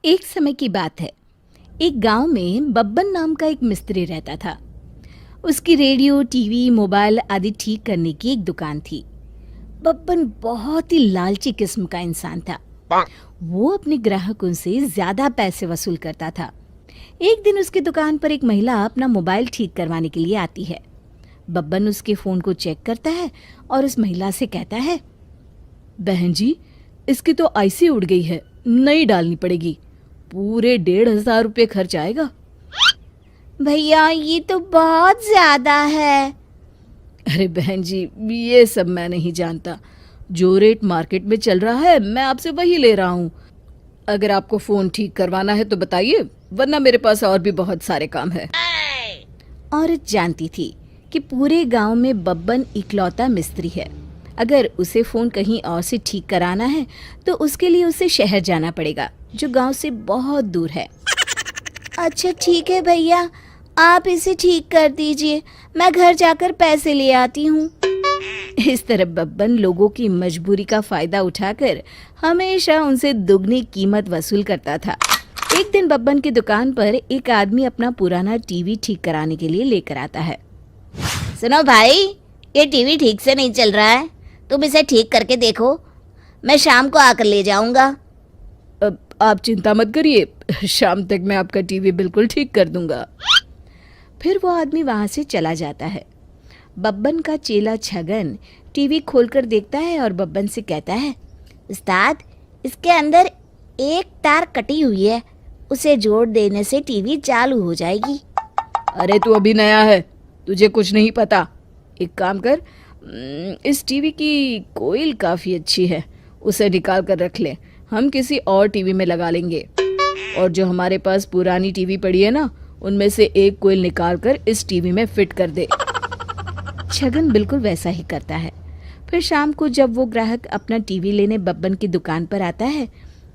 एक समय की बात है। एक गांव में बब्बन नाम का एक मिस्त्री रहता था। उसकी रेडियो, टीवी, मोबाइल आदि ठीक करने की एक दुकान थी। बब्बन बहुत ही लालची किस्म का इंसान था। वो अपने ग्राहकों से ज्यादा पैसे वसूल करता था। एक दिन उसकी दुकान पर एक महिला अपना मोबाइल ठीक करवाने के लिए आती है। बब्बन उसके फोन को चेक करता है और उस महिला से कहता है, बहन जी, इसकी तो आईसी उड़ गई है, नई डालनी पड़ेगी। पूरे 1,500 रुपये खर्च आएगा। भैया ये तो बहुत ज्यादा है। अरे बहन जी, ये सब मैं नहीं जानता। जो रेट मार्केट में चल रहा है मैं आपसे वही ले रहा हूँ। अगर आपको फोन ठीक करवाना है तो बताइए, वरना मेरे पास और भी बहुत सारे काम है। औरत जानती थी कि पूरे गांव में बब्बन इकलौता मिस्त्री है। अगर उसे फोन कहीं और से ठीक कराना है तो उसके लिए उसे शहर जाना पड़ेगा, जो गांव से बहुत दूर है। अच्छा ठीक है भैया, आप इसे ठीक कर दीजिए, मैं घर जाकर पैसे ले आती हूँ। इस तरह बब्बन लोगों की मजबूरी का फायदा उठाकर हमेशा उनसे दुगनी कीमत वसूल करता था। एक दिन बब्बन की दुकान पर एक आदमी अपना पुराना टीवी ठीक कराने के लिए लेकर आता है। सुनो भाई, ये टीवी ठीक से नहीं चल रहा है, तुम इसे ठीक करके देखो, मैं शाम को आकर ले जाऊंगा। अब आप चिंता मत करिए, शाम तक मैं आपका टीवी बिल्कुल ठीक कर दूंगा। फिर वो आदमी वहां से चला जाता है। बब्बन का चेला छगन टीवी खोलकर देखता है और बब्बन से कहता है, उस्ताद, इसके अंदर एक तार कटी हुई है, उसे जोड़ देने से टीवी चालू हो जाएगी। अरे तू अभी नया है, तुझे कुछ नहीं पता। एक काम कर, इस टीवी की कोईल काफ़ी अच्छी है, उसे निकाल कर रख ले, हम किसी और टीवी में लगा लेंगे। और जो हमारे पास पुरानी टीवी पड़ी है ना, उनमें से एक कोईल निकाल कर इस टीवी में फिट कर दे। छगन बिल्कुल वैसा ही करता है। फिर शाम को जब वो ग्राहक अपना टीवी लेने बब्बन की दुकान पर आता है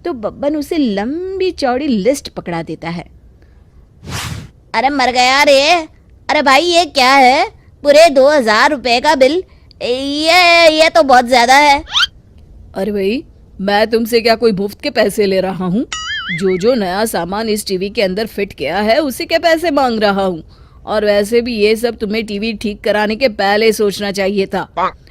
तो बब्बन उसे लंबी चौड़ी लिस्ट पकड़ा देता है। अरे मर गया रे, अरे भाई ये क्या है, पूरे 2,000 रुपए का बिल, ये तो बहुत ज्यादा है। अरे भाई, मैं तुमसे क्या कोई मुफ्त के पैसे ले रहा हूँ? जो नया सामान इस टीवी के अंदर फिट किया है उसी के पैसे मांग रहा हूँ। और वैसे भी ये सब तुम्हें टीवी ठीक कराने के पहले सोचना चाहिए था।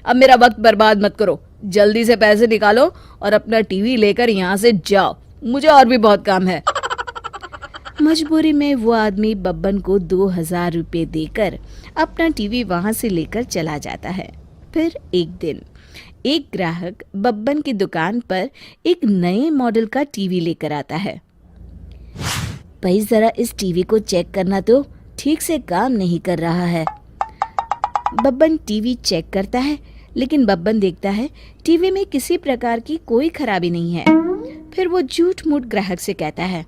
अब मेरा वक्त बर्बाद मत करो, जल्दी से पैसे निकालो और अपना टीवी लेकर यहाँ से जाओ, मुझे और भी बहुत काम है। मजबूरी में वो आदमी बब्बन को 2,000 रुपये देकर अपना टीवी वहां से लेकर चला जाता है। फिर एक दिन एक ग्राहक बब्बन की दुकान पर एक नए मॉडल का टीवी लेकर आता है। भाई जरा इस टीवी को चेक करना, तो ठीक से काम नहीं कर रहा है। बब्बन टीवी चेक करता है, लेकिन बब्बन देखता है टीवी में किसी प्रकार की कोई खराबी नहीं है। फिर वो झूठ मूठ ग्राहक से कहता है,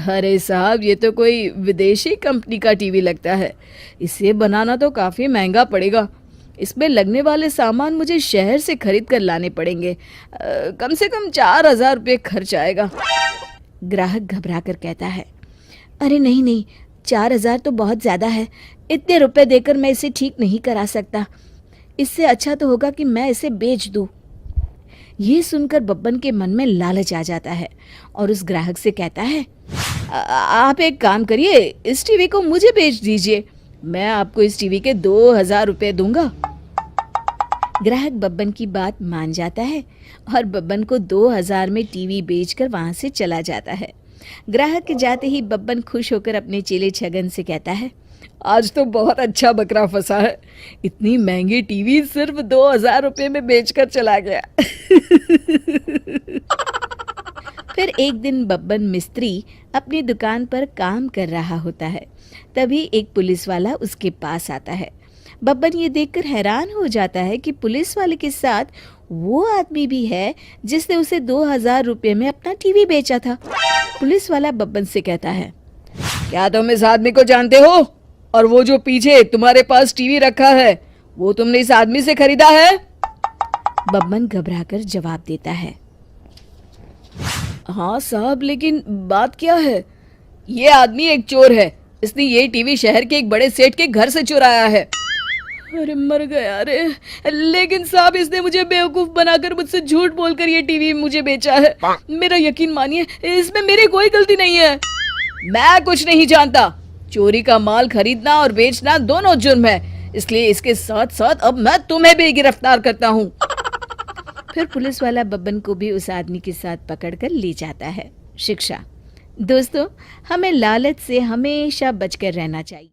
अरे साहब, ये तो कोई विदेशी कंपनी का टीवी लगता है, इसे बनाना तो काफ़ी महंगा पड़ेगा। इसमें लगने वाले सामान मुझे शहर से खरीद कर लाने पड़ेंगे, कम से कम 4,000 रुपये खर्च आएगा। ग्राहक घबरा कर कहता है, अरे नहीं नहीं, 4,000 तो बहुत ज़्यादा है, इतने रुपए देकर मैं इसे ठीक नहीं करा सकता। इससे अच्छा तो होगा कि मैं इसे बेच दूँ। ये सुनकर बब्बन के मन में लालच आ जाता है और उस ग्राहक से कहता है, आप एक काम करिए, इस टीवी को मुझे बेच दीजिए, मैं आपको इस टीवी के 2,000 रुपये दूंगा। ग्राहक बब्बन की बात मान जाता है और बब्बन को 2,000 में टीवी बेचकर वहां से चला जाता है। ग्राहक के जाते ही बब्बन खुश होकर अपने चेले छगन से कहता है, आज तो बहुत अच्छा बकरा फंसा है, इतनी महंगी टीवी सिर्फ 2,000 रुपये में बेचकर चला गया। फिर एक दिन बब्बन मिस्त्री अपनी दुकान पर काम कर रहा होता है। तभी एक पुलिस वाला उसके पास आता है। बब्बन ये देखकर हैरान हो जाता है कि पुलिस वाले के साथ वो आदमी भी है जिसने उसे 2,000 रुपये में अपना टीवी बेचा था। पुलिस वाला बब्बन से कहता है, क्या तुम इस आदमी को जानते हो? और वो जो पीछे तुम्हारे पास टीवी रखा है, वो तुमने इस आदमी से खरीदा है? बब्बन घबराकर जवाब देता है, हाँ साहब, लेकिन बात क्या है? ये आदमी एक चोर है, इसने ये टीवी शहर के एक बड़े सेठ के घर से चुराया है। अरे मर गया रे। लेकिन साहब इसने मुझे बेवकूफ बनाकर मुझसे झूठ बोलकर ये टीवी मुझे बेचा है। मेरा यकीन मानिए इसमें मेरी कोई गलती नहीं है। मैं कुछ नहीं जानता। चोरी का माल खरीदना और बेचना दोनों जुर्म है, इसलिए इसके साथ साथ अब मैं तुम्हें भी गिरफ्तार करता हूँ। फिर पुलिस वाला बब्बन को भी उस आदमी के साथ पकड़कर ले जाता है। शिक्षा। दोस्तों, हमें लालच से हमेशा बचकर रहना चाहिए।